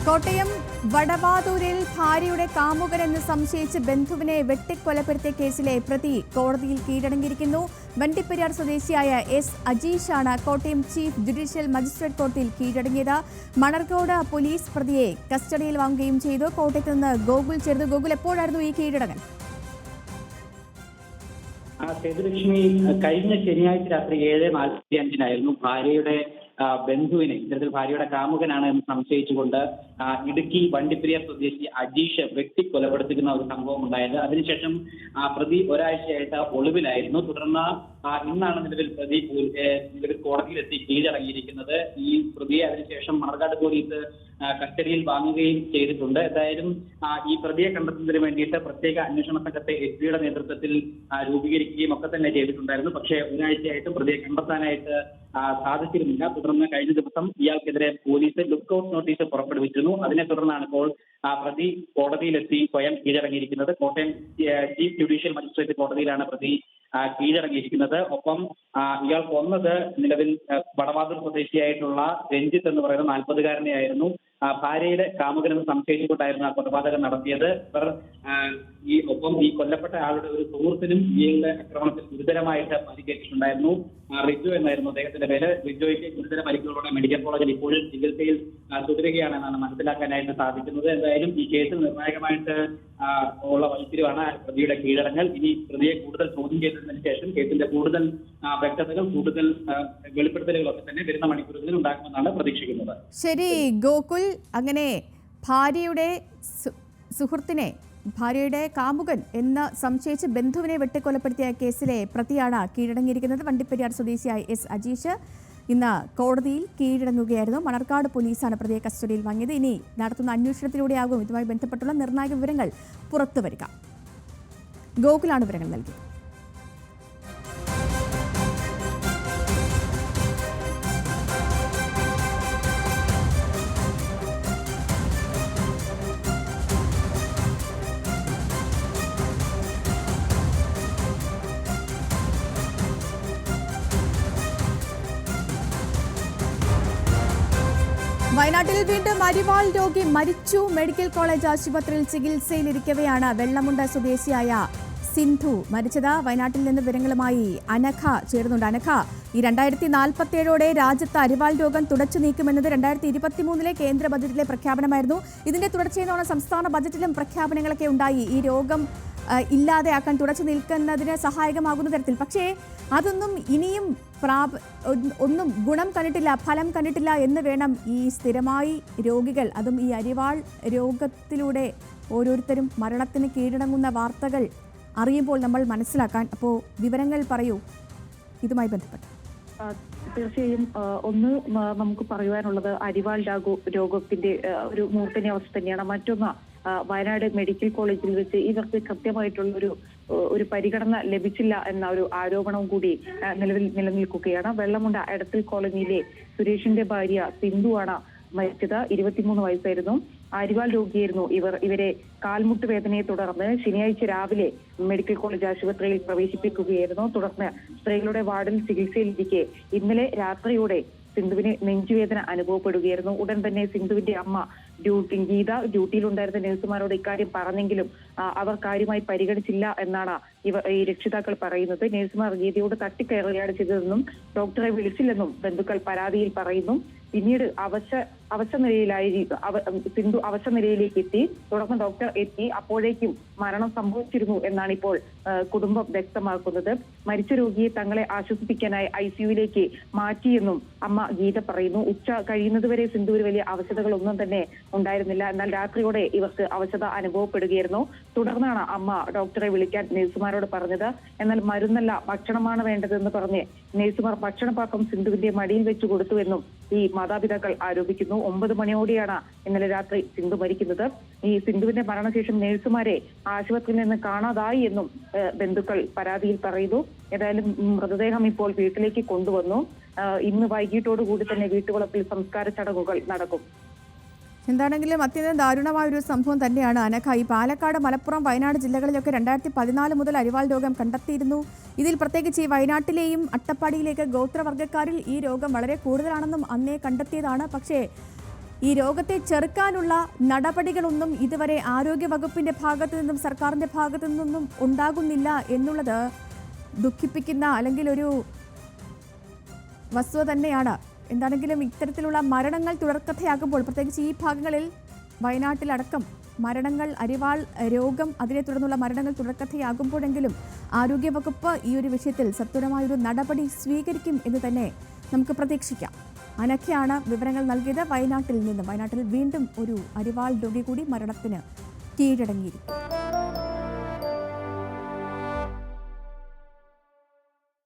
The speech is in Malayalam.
കോട്ടയം വടവാതൂരിൽ ഭാര്യയുടെ കാമുകനെന്ന് സംശയിച്ച് ബന്ധുവിനെ വെട്ടിക്കൊലപ്പെടുത്തിയ കേസിലെ പ്രതി കോടതിയിൽ കീഴടങ്ങിയിരിക്കുന്നു. വണ്ടിപ്പെരിയാർ സ്വദേശിയായ എസ് അജീഷാണ് കോട്ടയം ചീഫ് ജുഡീഷ്യൽ മജിസ്ട്രേറ്റ് കോടതിയിൽ കീഴടങ്ങിയത്. മണർക്കോട് പോലീസ് പ്രതിയെ കസ്റ്റഡിയിൽ വാങ്ങുകയും ചെയ്തു. കോട്ടയത്ത് നിന്ന് ഗോകുൽ ചേർന്നു. ഗോകുൽ, എപ്പോഴായിരുന്നു ഈ കീഴടങ്ങൽ? സേതുലക്ഷ്മി, കഴിഞ്ഞ ശനിയാഴ്ച രാത്രി 7:45 ഭാര്യയുടെ ബന്ധുവിനെ, ഇത്തരത്തിൽ ഭാര്യയുടെ കാമുകനാണ് എന്ന് സംശയിച്ചുകൊണ്ട് ഇടുക്കി വണ്ടിപ്പെരിയാർ സ്വദേശി അജീഷ് വെട്ടിക്കൊലപ്പെടുത്തുന്ന ഒരു സംഭവം ഉണ്ടായത്. അതിനുശേഷം പ്രതി ഒരാഴ്ചയായിട്ട് ഒളിവിലായിരുന്നു. തുടർന്ന് ഇന്നാണ് നിലവിൽ കോടതിയിലെത്തി കീഴടങ്ങിയിരിക്കുന്നത്. ഈ പ്രതിയെ അതിനുശേഷം മണർകാട് പോലീസ് കസ്റ്റഡിയിൽ വാങ്ങുകയും ചെയ്തിട്ടുണ്ട്. എന്തായാലും ഈ പ്രതിയെ കണ്ടെത്തുന്നതിന് വേണ്ടിയിട്ട് പ്രത്യേക അന്വേഷണ സംഘത്തെ എസ്.പിയുടെ നേതൃത്വത്തിൽ രൂപീകരിക്കുകയും ഒക്കെ തന്നെ ചെയ്തിട്ടുണ്ടായിരുന്നു. പക്ഷേ ഒരാഴ്ചയായിട്ടും പ്രതിയെ കണ്ടെത്താനായിട്ട് സാധിച്ചിരുന്നില്ല. തുടർന്ന് കഴിഞ്ഞ ദിവസം ഇയാൾക്കെതിരെ പോലീസ് ലുക്കൌട്ട് നോട്ടീസ് പുറപ്പെടുവിച്ചിരുന്നു. അതിനെ തുടർന്നാണ് ഇപ്പോൾ പ്രതി കോടതിയിലെത്തി സ്വയം കീഴടങ്ങിയിരിക്കുന്നത്. കോട്ടയം ചീഫ് ജുഡീഷ്യൽ മജിസ്ട്രേറ്റ് കോടതിയിലാണ് പ്രതി കീഴടങ്ങിയിരിക്കുന്നത്. ഒപ്പം ഇയാൾ കൊന്നത് നിലവിൽ വടവാതൂർ സ്വദേശിയായിട്ടുള്ള രഞ്ജിത്ത് എന്ന് പറയുന്ന 40-കാരനെയായിരുന്നു. ഭാര്യയുടെ കാമുകനെന്ന് സംശയിച്ചുകൊണ്ടായിരുന്നു ആ കൊലപാതകം നടത്തിയത്. ഇവർ ഒപ്പം ഈ കൊല്ലപ്പെട്ട ആളുടെ ഒരു സുഹൃത്തിനും ഇയാളുടെ ആക്രമണത്തിൽ ഗുരുതരമായിട്ട് പരിക്കേറ്റിട്ടുണ്ടായിരുന്നു. റിജു എന്നായിരുന്നു അദ്ദേഹത്തിന്റെ പേര്. റിജോയ്ക്ക് ഗുരുതര പരിക്കുകളോടെ മെഡിക്കൽ കോളേജിൽ ഇപ്പോഴും ചികിത്സയിൽ തുടരുകയാണെന്നാണ് മനസ്സിലാക്കാനായിട്ട് സാധിക്കുന്നത്. എന്തായാലും ഈ കേസിൽ നിർണായകമായിട്ട് ഉള്ള വഴിത്തിരിവാണ് പ്രതിയുടെ കീഴടങ്ങൽ. ഇനി പ്രതിയെ കൂടുതൽ ചോദ്യം ചെയ്തതിനു ശേഷം കേസിന്റെ കൂടുതൽ വ്യക്തതകൾ, കൂടുതൽ വെളിപ്പെടുത്തലുകളൊക്കെ തന്നെ വരുന്ന മണിക്കൂറുകളിൽ ഉണ്ടാകുമെന്നാണ് പ്രതീക്ഷിക്കുന്നത്. ശരി ഗോകുൽ, അങ്ങനെ ഭാര്യയുടെ സുഹൃത്തിനെ, ഭാര്യയുടെ കാമുകൻ എന്ന് സംശയിച്ച് ബന്ധുവിനെ വെട്ടിക്കൊലപ്പെടുത്തിയ കേസിലെ പ്രതിയാണ് കീഴടങ്ങിയിരിക്കുന്നത്. വണ്ടിപ്പെരിയാർ സ്വദേശിയായ എസ് അജീഷ് ഇന്ന് കോടതിയിൽ കീഴടങ്ങുകയായിരുന്നു. മണർക്കാട് പോലീസാണ് പ്രതിയെ കസ്റ്റഡിയിൽ വാങ്ങിയത്. ഇനി നടത്തുന്ന അന്വേഷണത്തിലൂടെയാകും ഇതുമായി ബന്ധപ്പെട്ടുള്ള നിർണായക വിവരങ്ങൾ പുറത്തുവരിക. ഗോകുലാണ് വിവരങ്ങൾ നൽകിയത്. വയനാട്ടിൽ വീണ്ടും അരിവാൾ രോഗി മരിച്ചു. മെഡിക്കൽ കോളേജ് ആശുപത്രിയിൽ ചികിത്സയിലിരിക്കവെയാണ് വെള്ളമുണ്ട സ്വദേശിയായ സിന്ധു മരിച്ചത്. വയനാട്ടിൽ നിന്ന് വിവരങ്ങളുമായി അനഘ ചേർന്നുണ്ട്. അനഘ, ഈ 2047 രാജ്യത്ത് അരിവാൾ രോഗം തുടച്ചു നീക്കുമെന്നത് 2023 കേന്ദ്ര ബജറ്റിലെ പ്രഖ്യാപനമായിരുന്നു. ഇതിന്റെ തുടർച്ചയെന്നോണം സംസ്ഥാന ബജറ്റിലും പ്രഖ്യാപനങ്ങളൊക്കെ ഉണ്ടായി ഈ രോഗം ഇല്ലാതെയാക്കാൻ, തുടച്ചു നിൽക്കുന്നതിന് സഹായകമാകുന്ന തരത്തിൽ. പക്ഷേ അതൊന്നും ഇനിയും ഒന്നും ഗുണം കണ്ടിട്ടില്ല, ഫലം കണ്ടിട്ടില്ല എന്ന് വേണം ഈ സ്ഥിരമായി രോഗികൾ, അതും ഈ അരിവാൾ രോഗത്തിലൂടെ ഓരോരുത്തരും മരണത്തിന് കീഴടങ്ങുന്ന വാർത്തകൾ അറിയുമ്പോൾ നമ്മൾ മനസ്സിലാക്കാൻ. അപ്പോൾ വിവരങ്ങൾ പറയൂ ഇതുമായി ബന്ധപ്പെട്ട്. തീർച്ചയായും ഒന്ന് നമുക്ക് പറയുവാനുള്ളത് അരിവാൾ രോഗത്തിന്റെ ഒരു മൂർധന്യ അവസ്ഥ തന്നെയാണ്. മറ്റൊന്ന് വയനാട് മെഡിക്കൽ കോളേജിൽ വെച്ച് ഇവർക്ക് കൃത്യമായിട്ടുള്ള ഒരു പരിഗണന ലഭിച്ചില്ല എന്ന ഒരു ആരോപണവും കൂടി നിലവിൽ നിലനിൽക്കുകയാണ്. വെള്ളമുണ്ട എടത്തിൽ കോളനിയിലെ സുരേഷിന്റെ ഭാര്യ സിന്ധുവാണ് മരിച്ചത്. 23 വയസ്സായിരുന്നു. അരിവാൾ രോഗിയായിരുന്നു ഇവരെ കാൽമുട്ട് വേദനയെ തുടർന്ന് ശനിയാഴ്ച രാവിലെ മെഡിക്കൽ കോളേജ് ആശുപത്രിയിൽ പ്രവേശിപ്പിക്കുകയായിരുന്നു. തുടർന്ന് സ്ത്രീകളുടെ വാർഡിൽ ചികിത്സയിലിരിക്കെ ഇന്നലെ രാത്രിയോടെ സിന്ധുവിന് നെഞ്ചുവേദന അനുഭവപ്പെടുകയായിരുന്നു. ഉടൻ തന്നെ സിന്ധുവിന്റെ അമ്മ ഗീത ഡ്യൂട്ടിയിലുണ്ടായിരുന്ന നഴ്സുമാരോട് ഇക്കാര്യം പറഞ്ഞെങ്കിലും അവർ കാര്യമായി പരിഗണിച്ചില്ല എന്നാണ് ഈ രക്ഷിതാക്കൾ പറയുന്നത്. നഴ്സുമാർ ഗീതയോട് തട്ടിക്കയറുകയാണ് ചെയ്തതെന്നും ഡോക്ടറെ വിളിച്ചില്ലെന്നും ബന്ധുക്കൾ പരാതിയിൽ പറയുന്നു. പിന്നീട് സിന്ധു അവശ നിലയിലേക്ക് എത്തി. തുടർന്ന് ഡോക്ടർ എത്തി. അപ്പോഴേക്കും മരണം സംഭവിച്ചിരുന്നു എന്നാണ് ഇപ്പോൾ കുടുംബം വ്യക്തമാക്കുന്നത്. മരിച്ച രോഗിയെ തങ്ങളെ ആശ്വസിപ്പിക്കാനായി ICUവിലേക്ക് മാറ്റിയെന്നും അമ്മ ഗീത പറയുന്നു. ഉച്ച കഴിയുന്നതുവരെ സിന്ധുവിന് വലിയ അവശതകളൊന്നും തന്നെ ഉണ്ടായിരുന്നില്ല. എന്നാൽ രാത്രിയോടെ ഇവർക്ക് അവശത അനുഭവപ്പെടുകയായിരുന്നു. തുടർന്നാണ് അമ്മ ഡോക്ടറെ വിളിക്കാൻ നഴ്സുമാരോട് പറഞ്ഞത്. എന്നാൽ മരുന്നല്ല, ഭക്ഷണമാണ് വേണ്ടതെന്ന് പറഞ്ഞ് നഴ്സുമാർ ഭക്ഷണപാത്രം സിന്ധുവിന്റെ മടിയിൽ വെച്ചു കൊടുത്തുവെന്നും ഈ മാതാപിതാക്കൾ ആരോപിക്കുന്നു. 9 മണിയോടെയാണ് ഇന്നലെ രാത്രി സിന്ധു മരിക്കുന്നത്. ഈ സിന്ധുവിന്റെ മരണശേഷം നഴ്സുമാരെ ആശുപത്രിയിൽ നിന്ന് കാണാതായി എന്നും ബന്ധുക്കൾ പരാതിയിൽ പറയുന്നു. ഏതായാലും മൃതദേഹം ഇപ്പോൾ വീട്ടിലേക്ക് കൊണ്ടുവന്നു. ഇന്ന് വൈകിട്ടോടുകൂടി തന്നെ വീട്ടുവളപ്പിൽ സംസ്കാര ചടങ്ങുകൾ നടക്കും. എന്താണെങ്കിലും അത്യന്തം ദാരുണമായ ഒരു സംഭവം തന്നെയാണ് അനഘ. ഈ പാലക്കാട്, മലപ്പുറം, വയനാട് ജില്ലകളിലൊക്കെ 2014 മുതൽ അരിവാൾ രോഗം കണ്ടെത്തിയിരുന്നു. ഇതിൽ പ്രത്യേകിച്ച് ഈ വയനാട്ടിലെയും അട്ടപ്പാടിയിലേക്ക് ഗോത്രവർഗ്ഗക്കാരിൽ ഈ രോഗം വളരെ കൂടുതലാണെന്നും അന്നേ കണ്ടെത്തിയതാണ്. പക്ഷേ ഈ രോഗത്തെ ചെറുക്കാനുള്ള നടപടികളൊന്നും ഇതുവരെ ആരോഗ്യവകുപ്പിന്റെ ഭാഗത്തു നിന്നും സർക്കാരിന്റെ ഭാഗത്തു നിന്നും ഉണ്ടാകുന്നില്ല എന്നുള്ളത് ദുഃഖിപ്പിക്കുന്ന അല്ലെങ്കിൽ ഒരു വസ്തുത തന്നെയാണ്. എന്താണെങ്കിലും ഇത്തരത്തിലുള്ള മരണങ്ങൾ തുടർക്കഥയാകുമ്പോൾ, പ്രത്യേകിച്ച് ഈ ഭാഗങ്ങളിൽ വയനാട്ടിലടക്കം മരണങ്ങൾ, അരിവാൾ രോഗം, അതിനെ തുടർന്നുള്ള മരണങ്ങൾ തുടർക്കഥയാകുമ്പോഴെങ്കിലും ആരോഗ്യവകുപ്പ് ഈ ഒരു വിഷയത്തിൽ സത്വരമായൊരു നടപടി സ്വീകരിക്കും എന്ന് തന്നെ നമുക്ക് പ്രതീക്ഷിക്കാം. അനഘയാണ് വിവരങ്ങൾ നൽകിയത് വയനാട്ടിൽ നിന്ന്. വയനാട്ടിൽ വീണ്ടും ഒരു അരിവാൾ രോഗി കൂടി മരണത്തിന് കീഴടങ്ങിയിരിക്കും.